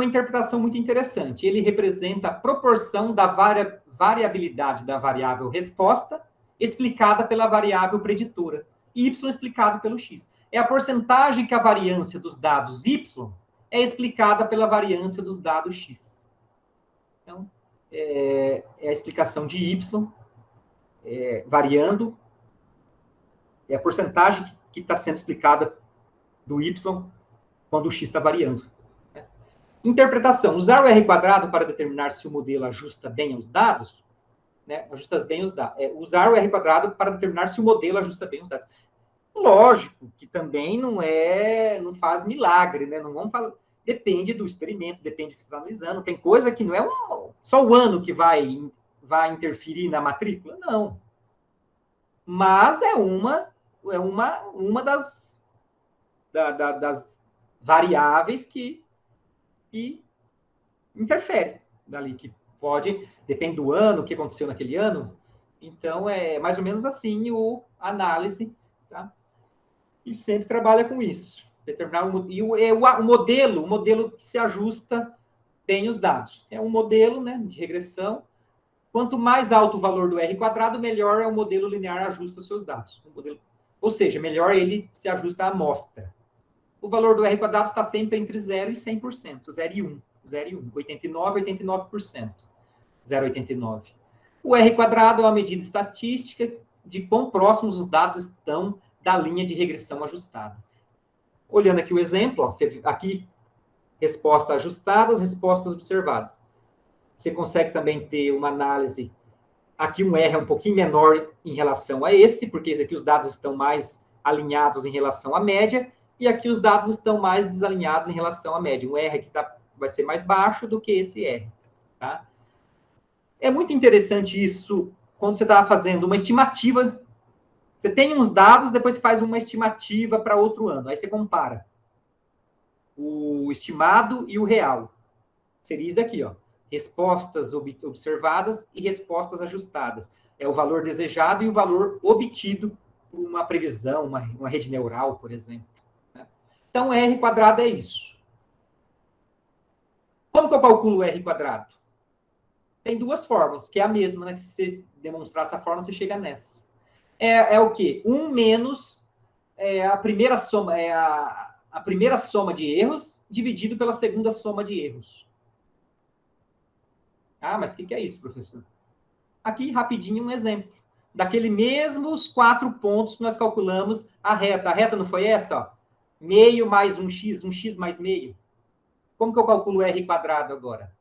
interpretação muito interessante. Ele representa a proporção da variabilidade da variável resposta explicada pela variável preditora, e y explicado pelo x. É a porcentagem que a variância dos dados y é explicada pela variância dos dados x. Então, é a explicação de y variando, é a porcentagem que está sendo explicada do y quando o x está variando. Interpretação. Usar o R quadrado para determinar se o modelo ajusta bem aos dados, né? Ajusta bem os dados. Usar o R quadrado para determinar se o modelo ajusta bem os dados. Lógico que também não faz milagre, né? Não vamos falar, depende do experimento, depende do que você está analisando. Tem coisa que não é só o ano que vai interferir na matrícula, não. Mas é uma das variáveis que interfere dali, que pode, depende do ano, o que aconteceu naquele ano. Então, é mais ou menos assim a análise, tá? E sempre trabalha com isso. Determinar o modelo que se ajusta bem os dados. É um modelo, né, de regressão. Quanto mais alto o valor do R quadrado, melhor é o modelo linear ajusta os seus dados. Ou seja, melhor ele se ajusta à amostra. O valor do R quadrado está sempre entre 0 e 100%. 0 e 1. 0 e 1. 89 e 89%. 0,89. O R quadrado é uma medida estatística de quão próximos os dados estão da linha de regressão ajustada. Olhando aqui o exemplo, ó, aqui, respostas ajustadas, respostas observadas. Você consegue também ter uma análise. Aqui um R é um pouquinho menor em relação a esse, porque aqui os dados estão mais alinhados em relação à média, e aqui os dados estão mais desalinhados em relação à média. Um R aqui vai ser mais baixo do que esse R. Tá? É muito interessante isso quando você está fazendo uma estimativa. Você tem uns dados, depois você faz uma estimativa para outro ano. Aí você compara o estimado e o real. Seria isso daqui, ó. Respostas observadas e respostas ajustadas. É o valor desejado e o valor obtido por uma previsão, uma rede neural, por exemplo. Então, R quadrado é isso. Como que eu calculo R quadrado? Tem duas formas, que é a mesma, né? Se você demonstrar essa forma, você chega nessa. É o quê? 1 menos a primeira soma, a primeira soma de erros dividido pela segunda soma de erros. Ah, mas o que é isso, professor? Aqui, rapidinho, um exemplo. Daquele mesmos 4 pontos que nós calculamos a reta. A reta não foi essa? Ó? Meio mais 1x mais meio. Como que eu calculo R quadrado agora?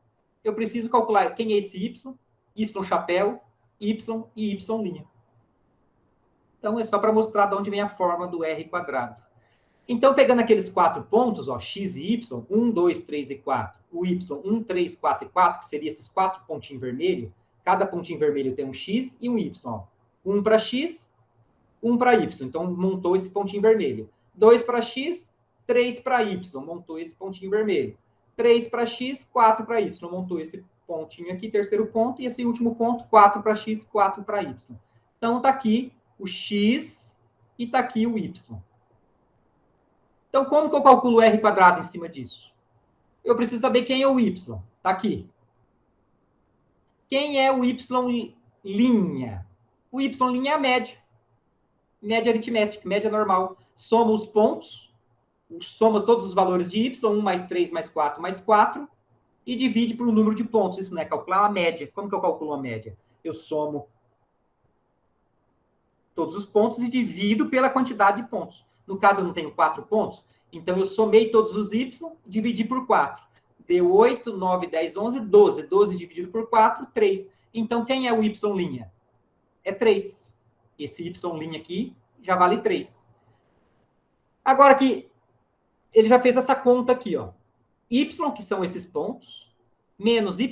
Eu preciso calcular quem é esse y, y chapéu, y e y'. Então, é só para mostrar de onde vem a forma do R quadrado. Então, pegando aqueles 4 pontos, ó, x e y, 1, 2, 3 e 4, o y, 1, 3, 4 e 4, que seriam esses 4 pontinhos vermelhos, cada pontinho vermelho tem um x e um y. Ó. 1 para x, 1 para y. Então, montou esse pontinho vermelho. 2 para x, 3 para y. Montou esse pontinho vermelho. 3 para x, 4 para y. Montou esse pontinho aqui, terceiro ponto. E esse último ponto, 4 para x, 4 para y. Então, está aqui o x e está aqui o y. Então, como que eu calculo R quadrado em cima disso? Eu preciso saber quem é o y. Está aqui. Quem é o y'? O y' é a média. Média aritmética, média normal. Soma os pontos, soma todos os valores de y, 1 mais 3 mais 4 mais 4, e divide por um número de pontos. Isso não é calcular uma média. Como que eu calculo uma média? Eu somo todos os pontos e divido pela quantidade de pontos. No caso, eu não tenho 4 pontos, então eu somei todos os y e dividi por 4. Deu 8, 9, 10, 11, 12. 12 dividido por 4, 3. Então, quem é o y'? É 3. Esse y' aqui já vale 3. Agora aqui, ele já fez essa conta aqui, ó. Y, que são esses pontos, menos y'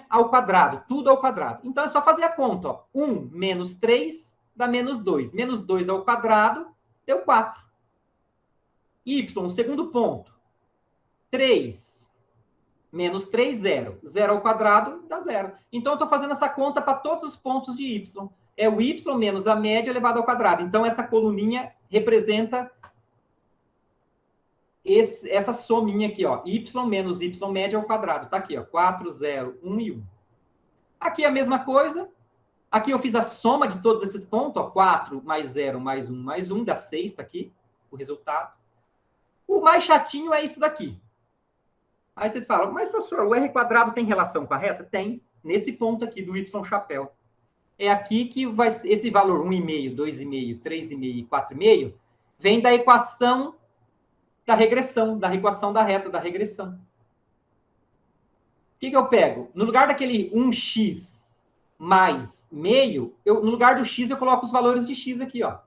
ao quadrado. Tudo ao quadrado. Então, é só fazer a conta, ó. 1 menos 3 dá menos 2. Menos 2 ao quadrado deu 4. Y, segundo ponto. 3 menos 3, 0. 0 ao quadrado dá 0. Então, eu estou fazendo essa conta para todos os pontos de y. É o y menos a média elevado ao quadrado. Então, essa coluninha representa essa sominha aqui, ó, y menos y média ao quadrado. Tá aqui, ó, 4, 0, 1 e 1. Aqui a mesma coisa. Aqui eu fiz a soma de todos esses pontos, ó, 4 mais 0 mais 1 mais 1, dá 6, tá aqui o resultado. O mais chatinho é isso daqui. Aí vocês falam, mas professor, o r quadrado tem relação com a reta? Tem, nesse ponto aqui do y chapéu. É aqui que vai esse valor 1,5, 2,5, 3,5 e 4,5 vem da equação da regressão, da equação da reta, da regressão. O que eu pego? No lugar daquele 1x mais meio, no lugar do x eu coloco os valores de x aqui, ó.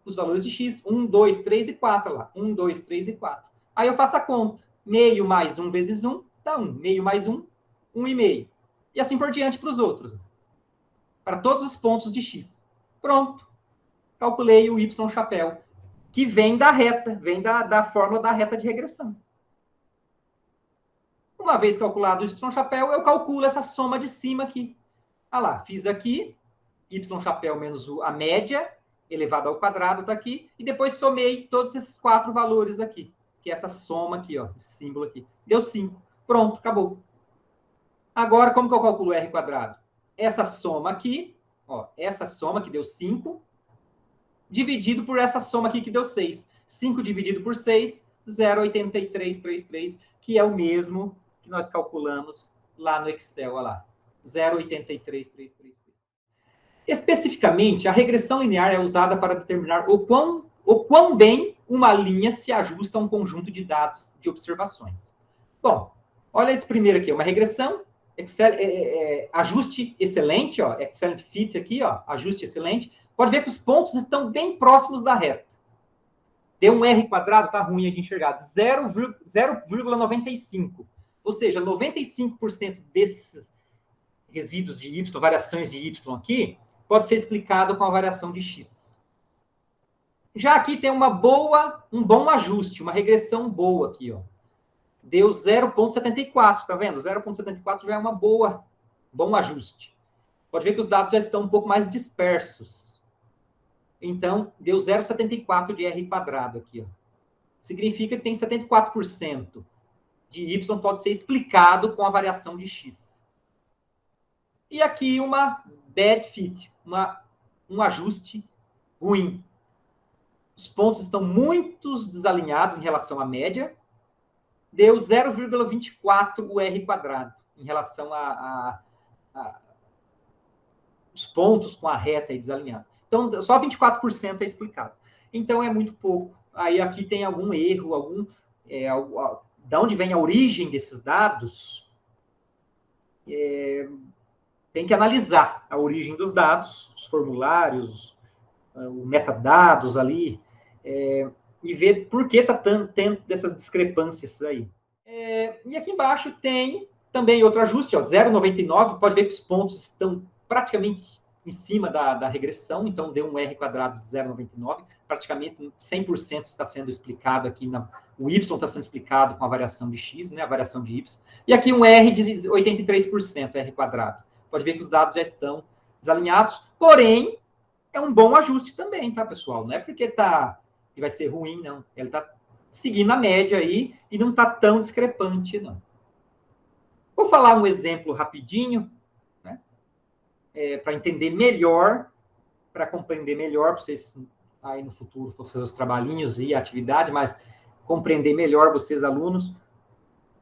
Os valores de x, 1, 2, 3 e 4 lá. 1, 2, 3 e 4. Aí eu faço a conta. Meio mais 1 vezes 1 dá 1. Meio mais 1, 1,5. E assim por diante para os outros. Para todos os pontos de x. Pronto. Calculei o y chapéu, que vem da reta, vem da fórmula da reta de regressão. Uma vez calculado o y chapéu, eu calculo essa soma de cima aqui. Ah lá, fiz aqui, y chapéu menos a média, elevado ao quadrado, está aqui, e depois somei todos esses 4 valores aqui, que é essa soma aqui, ó, esse símbolo aqui. Deu 5. Pronto, acabou. Agora, como que eu calculo r quadrado? Essa soma aqui, ó, essa soma que deu 5, dividido por essa soma aqui que deu 6. 5 dividido por 6, 0,8333, que é o mesmo que nós calculamos lá no Excel, olha lá. 0,83333. Especificamente, a regressão linear é usada para determinar o quão bem uma linha se ajusta a um conjunto de dados de observações. Bom, olha esse primeiro aqui, uma regressão, ajuste excelente, ó, excellent fit aqui, ó, ajuste excelente. Pode ver que os pontos estão bem próximos da reta. Deu um r quadrado, tá ruim de enxergar, 0,95. Ou seja, 95% desses resíduos de y, variações de y aqui, pode ser explicado com a variação de x. Já aqui tem um bom ajuste, uma regressão boa aqui, ó. Deu 0,74, tá vendo? 0,74 já é bom ajuste. Pode ver que os dados já estão um pouco mais dispersos. Então, deu 0,74 de r quadrado aqui, ó. Significa que tem 74% de y pode ser explicado com a variação de x. E aqui uma bad fit, um ajuste ruim. Os pontos estão muito desalinhados em relação à média. Deu 0,24 o r quadrado em relação os pontos com a reta aí desalinhada. Então, só 24% é explicado. Então, é muito pouco. Aí, aqui tem algum erro, da onde vem a origem desses dados, tem que analisar a origem dos dados, os formulários, os metadados ali, e ver por que está tendo dessas discrepâncias aí. E aqui embaixo tem também outro ajuste, 0,99, pode ver que os pontos estão praticamente em cima da regressão, então deu um r quadrado de 0,99, praticamente 100% está sendo explicado aqui, o y está sendo explicado com a variação de x, né, a variação de y, e aqui um r de 83%, r quadrado. Pode ver que os dados já estão desalinhados, porém, é um bom ajuste também, tá, pessoal? Não é porque que vai ser ruim, não. Ele está seguindo a média aí e não está tão discrepante, não. Vou falar um exemplo rapidinho, né? Para entender melhor, para compreender melhor, para vocês aí no futuro fazer os trabalhinhos e a atividade, mas compreender melhor vocês, alunos,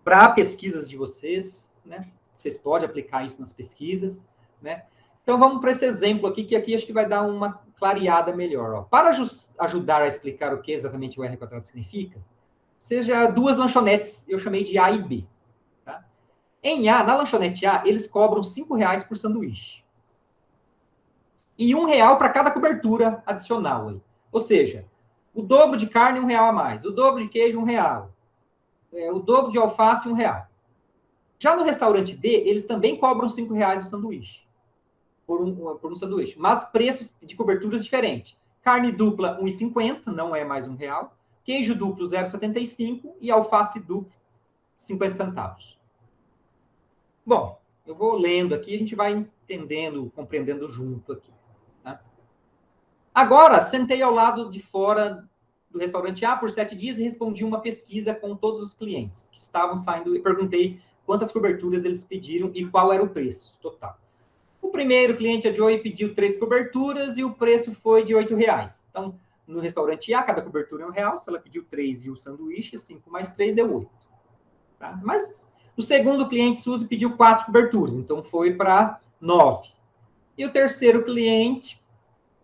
para pesquisas de vocês, né? Vocês podem aplicar isso nas pesquisas, né? Então, vamos para esse exemplo aqui, que aqui acho que vai dar uma clareada melhor. Ó. Para ajudar a explicar o que exatamente o r quadrado significa, seja 2 lanchonetes, eu chamei de A e B. Tá? Na lanchonete A, eles cobram R$5 por sanduíche. E R$1 para cada cobertura adicional. Aí. Ou seja, o dobro de carne, R$1 a mais. O dobro de queijo, R$1. O dobro de alface, R$1. Já no restaurante B, eles também cobram R$5 o sanduíche. Por um sanduíche. Mas preços de coberturas diferentes. Carne dupla, R$1,50, não é mais R$1. Queijo duplo, R$0,75. E alface duplo, 50 centavos. Bom, eu vou lendo aqui, a gente vai entendendo, compreendendo junto aqui. Tá? Agora, sentei ao lado de fora do restaurante A por 7 dias e respondi uma pesquisa com todos os clientes que estavam saindo e perguntei quantas coberturas eles pediram e qual era o preço total. O primeiro cliente, a Joey, pediu 3 coberturas e o preço foi de R$8. Então, no restaurante A, cada cobertura é R$1. Se ela pediu 3 e o sanduíche, 5 mais 3 deu 8. Tá? Mas o segundo cliente, Suzy, pediu 4 coberturas, então foi para 9. E o terceiro cliente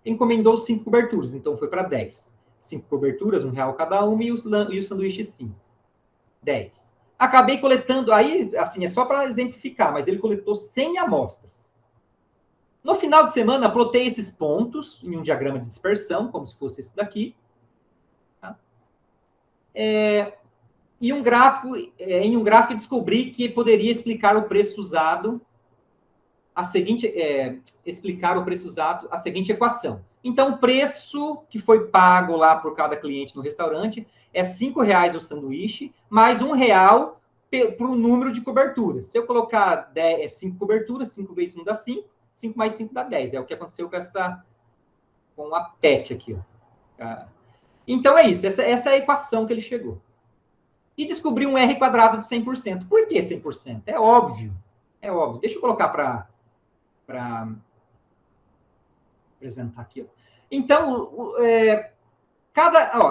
encomendou 5 coberturas, então foi para 10. 5 coberturas, R$1 cada uma, e o sanduíche 5. 10. Acabei coletando, aí, assim, é só para exemplificar, mas ele coletou 100 amostras. No final de semana, plotei esses pontos em um diagrama de dispersão, como se fosse esse daqui. Tá? E em um gráfico descobri que poderia explicar o preço usado a seguinte equação. Então, o preço que foi pago lá por cada cliente no restaurante é R$5 o sanduíche, mais R$1 para o número de coberturas. Se eu colocar 5 coberturas, 5 vezes 1 dá 5, 5 mais 5 dá 10. É o que aconteceu com a PET aqui. Ó. Então, é isso. Essa é a equação que ele chegou. E descobriu um R quadrado de 100%. Por que 100%? É óbvio. É óbvio. Deixa eu colocar para apresentar aqui. Ó. Então,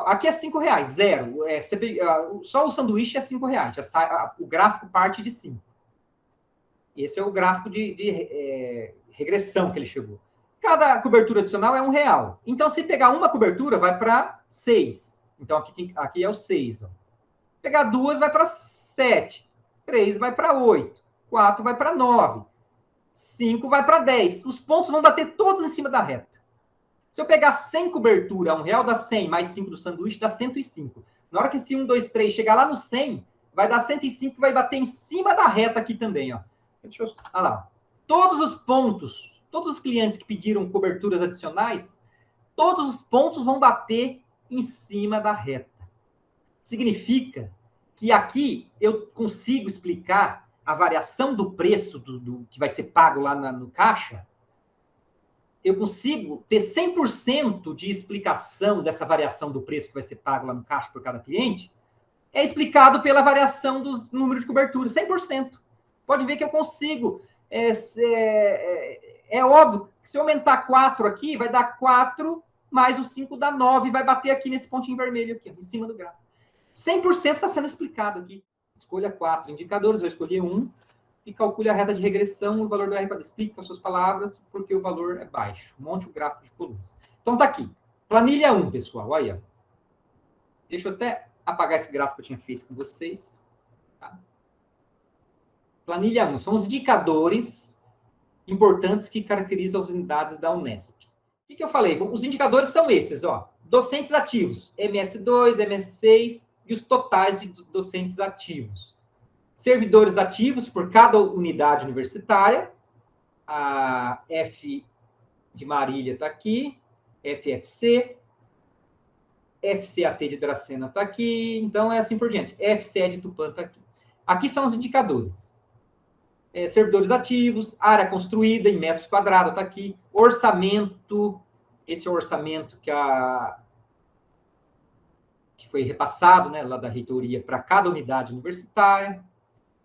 aqui é R$5, zero. Só o sanduíche é R$5. O gráfico parte de 5. Esse é o gráfico de regressão que ele chegou. Cada cobertura adicional é R$1. Então, se pegar uma cobertura, vai para 6. Então, aqui é o 6. Ó. Pegar 2, vai para 7. 3 vai para 8. 4 vai para 9. 5 vai para 10. Os pontos vão bater todos em cima da reta. Se eu pegar 100 cobertura, R$1 dá 100, mais 5 do sanduíche, dá 105. Na hora que esse 1, 2, 3 chegar lá no 100, vai dar 105, que vai bater em cima da reta aqui também. Ó. Olha lá. Todos os pontos, todos os clientes que pediram coberturas adicionais, todos os pontos vão bater em cima da reta. Significa que aqui eu consigo explicar a variação do preço do que vai ser pago lá no caixa. Eu consigo ter 100% de explicação dessa variação do preço que vai ser pago lá no caixa por cada cliente, é explicado pela variação do número de coberturas, 100%. Pode ver que eu consigo. É óbvio que se eu aumentar 4 aqui, vai dar 4 mais o 5 dá 9, vai bater aqui nesse pontinho vermelho aqui, em cima do gráfico. 100% está sendo explicado aqui. Escolha 4 indicadores, eu escolhi 1, e calcule a reta de regressão, o valor do R. Explique com as suas palavras, porque o valor é baixo. Monte o gráfico de colunas. Então, tá aqui. Planilha 1, pessoal. Olha aí. Deixa eu até apagar esse gráfico que eu tinha feito com vocês. Tá? Planilha 1. São os indicadores importantes que caracterizam as unidades da Unesp. O que eu falei? Os indicadores são esses, ó. Docentes ativos, MS2, MS6 e os totais de docentes ativos. Servidores ativos por cada unidade universitária. A F de Marília está aqui, FFC, FCAT de Dracena está aqui, então é assim por diante. FCE de Tupã está aqui. Aqui são os indicadores. Servidores ativos, área construída em metros quadrados está aqui. Orçamento, esse é o orçamento que foi repassado, né, lá da reitoria para cada unidade universitária.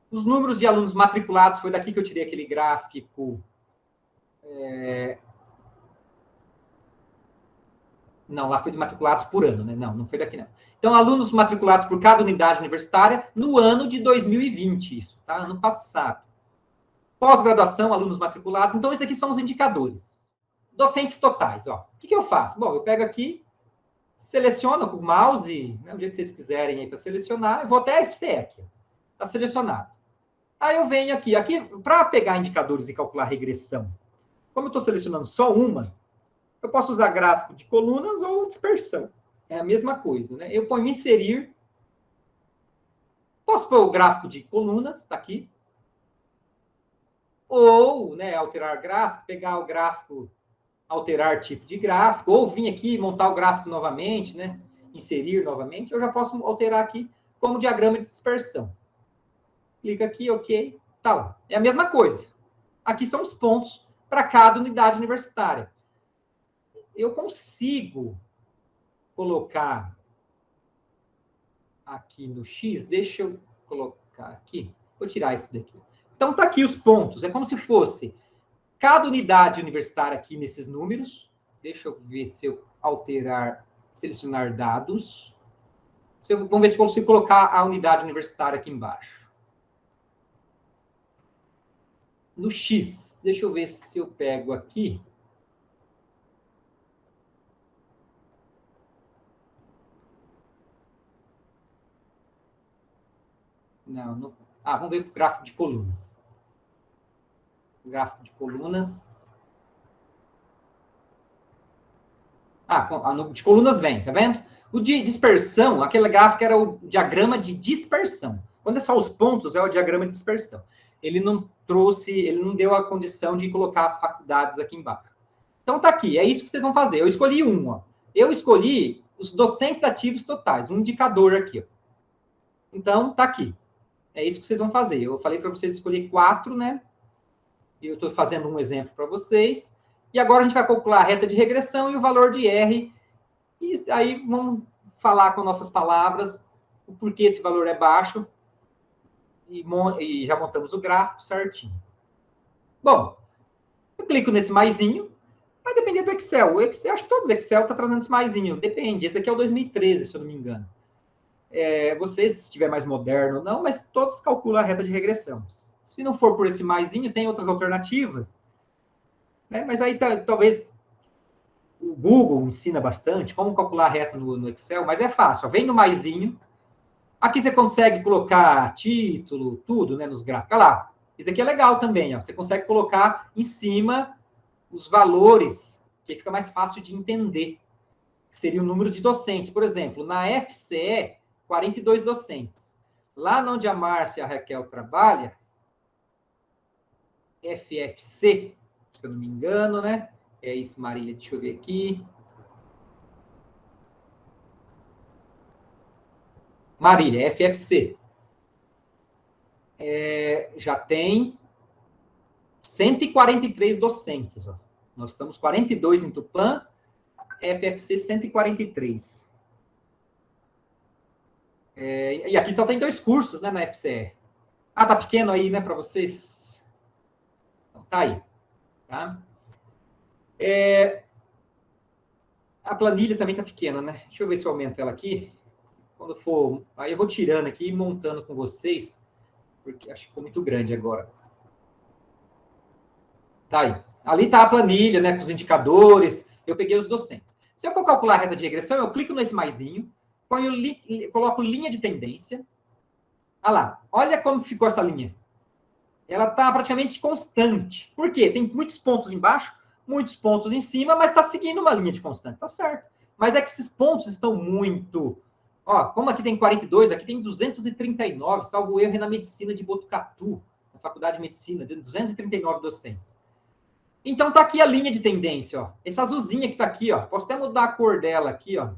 Os números de alunos matriculados, foi daqui que eu tirei aquele gráfico. Não, lá foi de matriculados por ano, né? Não foi daqui, não. Então, alunos matriculados por cada unidade universitária no ano de 2020, isso, tá? Ano passado. Pós-graduação, alunos matriculados. Então, isso daqui são os indicadores. Docentes totais, ó. O que eu faço? Bom, eu pego aqui, seleciono com o mouse, né, o jeito que vocês quiserem aí para selecionar. Eu vou até FCE aqui. Está selecionado. Aí eu venho aqui para pegar indicadores e calcular regressão. Como eu estou selecionando só uma, eu posso usar gráfico de colunas ou dispersão. É a mesma coisa, né? Eu ponho inserir. Posso pôr o gráfico de colunas, está aqui. Ou, né, alterar gráfico, pegar o gráfico, alterar tipo de gráfico, ou vir aqui montar o gráfico novamente, né? Inserir novamente. Eu já posso alterar aqui como diagrama de dispersão. Clica aqui, ok, tal. É a mesma coisa. Aqui são os pontos para cada unidade universitária. Eu consigo colocar aqui no X, deixa eu colocar aqui, vou tirar esse daqui. Então, tá aqui os pontos, é como se fosse cada unidade universitária aqui nesses números. Deixa eu ver se eu alterar, selecionar dados. Vamos ver se eu consigo colocar a unidade universitária aqui embaixo. No X, deixa eu ver se eu pego aqui. Não. Ah, vamos ver o gráfico de colunas. Gráfico de colunas. De colunas vem, tá vendo? O de dispersão, aquele gráfico era o diagrama de dispersão. Quando é só os pontos, é o diagrama de dispersão. Ele não deu a condição de colocar as faculdades aqui embaixo. Então tá aqui, é isso que vocês vão fazer. Eu escolhi um, ó. Eu escolhi os docentes ativos totais, um indicador aqui, ó. Então tá aqui. É isso que vocês vão fazer. Eu falei para vocês escolher 4, né? E eu estou fazendo um exemplo para vocês. E agora a gente vai calcular a reta de regressão e o valor de R. E aí vamos falar com nossas palavras o porquê esse valor é baixo. E já montamos o gráfico certinho. Bom, eu clico nesse maisinho. Vai depender do Excel. O Excel, acho que todos os Excel estão trazendo esse maisinho. Depende. Esse daqui é o 2013, se eu não me engano. Vocês, se estiver mais moderno ou não, mas todos calculam a reta de regressão. Se não for por esse maisinho, tem outras alternativas. Né? Mas aí talvez o Google ensina bastante como calcular a reta no Excel, mas é fácil. Ó, vem no maisinho. Aqui você consegue colocar título, tudo, né, nos gráficos. Olha lá. Isso aqui é legal também. Ó. Você consegue colocar em cima os valores, que fica mais fácil de entender. Que seria o número de docentes. Por exemplo, na FCE, 42 docentes. Lá onde a Márcia e a Raquel trabalham, FFC, se eu não me engano, né? É isso, Marília, deixa eu ver aqui. Marília, FFC. Já tem 143 docentes. Ó. Nós estamos 42 em Tupã, FFC 143. E aqui só tem 2 cursos, né, na FCE. Ah, tá pequeno aí, né, para vocês? Então, tá aí. Tá? A planilha também tá pequena, né? Deixa eu ver se eu aumento ela aqui. Quando for... Aí eu vou tirando aqui e montando com vocês, porque acho que ficou muito grande agora. Tá aí. Ali tá a planilha, né, com os indicadores. Eu peguei os docentes. Se eu for calcular a reta de regressão, eu clico nesse maisinho, coloco linha de tendência. Olha lá. Olha como ficou essa linha. Ela está praticamente constante. Por quê? Tem muitos pontos embaixo, muitos pontos em cima, mas está seguindo uma linha de constante. Tá certo. Mas é que esses pontos estão muito... Ó, como aqui tem 42, aqui tem 239, salvo erro, é na medicina de Botucatu, na Faculdade de Medicina, de 239 docentes. Então, tá aqui a linha de tendência, ó. Essa azulzinha que tá aqui, ó. Posso até mudar a cor dela aqui, ó.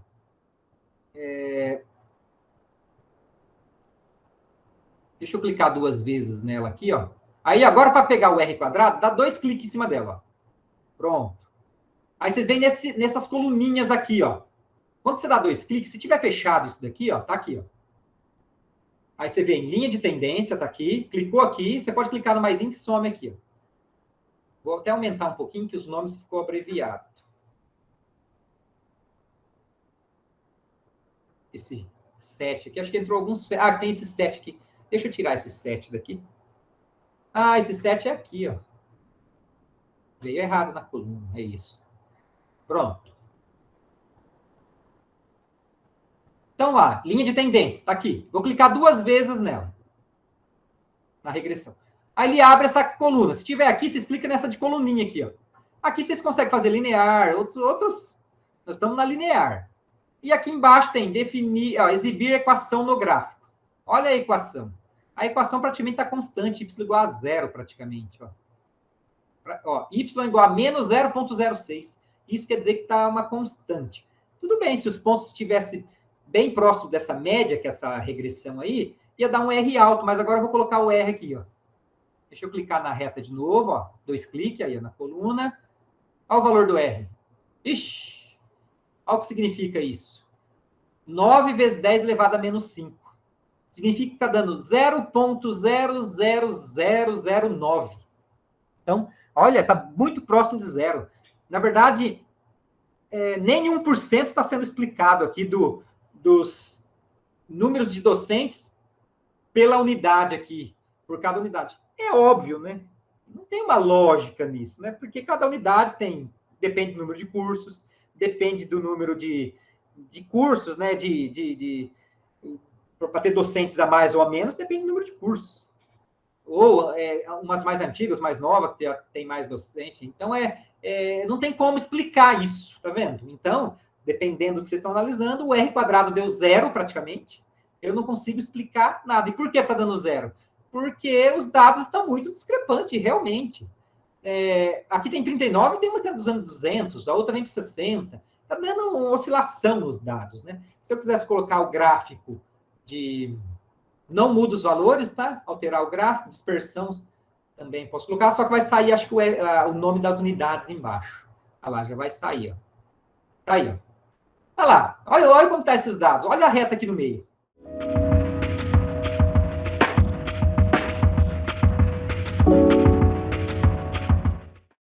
Deixa eu clicar 2 vezes nela aqui, ó. Aí, agora, para pegar o R quadrado, dá 2 cliques em cima dela, ó. Pronto. Aí, vocês veem nessas coluninhas aqui, ó. Quando você dá 2 cliques, se tiver fechado isso daqui, ó, tá aqui, ó. Aí, você vê em linha de tendência, tá aqui. Clicou aqui, você pode clicar no maisinho que some aqui, ó. Vou até aumentar um pouquinho, que os nomes ficou abreviado. Esse 7 aqui, acho que entrou algum... Ah, tem esse 7 aqui. Deixa eu tirar esse 7 daqui. Ah, esse 7 é aqui, ó. Veio errado na coluna, é isso. Pronto. Então, lá, linha de tendência, está aqui. Vou clicar 2 vezes nela, na regressão. Aí ele abre essa coluna. Se tiver aqui, vocês clicam nessa de coluninha aqui, ó. Aqui vocês conseguem fazer linear, outros... Nós estamos na linear. E aqui embaixo tem definir, ó, exibir equação no gráfico. Olha a equação. A equação praticamente está constante, y igual a 0 praticamente, ó. Y igual a menos 0,06. Isso quer dizer que está uma constante. Tudo bem, se os pontos estivessem bem próximo dessa média, que é essa regressão aí, ia dar um R alto, mas agora eu vou colocar o R aqui, ó. Deixa eu clicar na reta de novo, ó. 2 cliques aí ó, na coluna. Olha o valor do R. Ixi! Olha o que significa isso. 9 vezes 10 elevado a menos 5. significa que está dando 0,00009. Então, olha, está muito próximo de zero. Na verdade, nem 1% está sendo explicado aqui dos números de docentes pela unidade aqui, por cada unidade. É óbvio, né? Não tem uma lógica nisso, né? Porque cada unidade depende do número de cursos, depende do número de cursos, né? Para ter docentes a mais ou a menos, depende do número de cursos. Ou umas mais antigas, mais novas, que tem mais docente. Então, não tem como explicar isso, tá vendo? Então, dependendo do que vocês estão analisando, o R quadrado deu zero praticamente. Eu não consigo explicar nada. E por que está dando zero? Porque os dados estão muito discrepantes, realmente. Aqui tem 39, tem uma que está usando 200, a outra vem para 60. Está dando uma oscilação nos dados, né? Se eu quisesse colocar o gráfico não muda os valores, tá? Alterar o gráfico, dispersão também posso colocar, só que vai sair, acho que o nome das unidades embaixo. Olha lá, já vai sair, ó. Tá aí, ó. Olha lá, olha como tá esses dados. Olha a reta aqui no meio.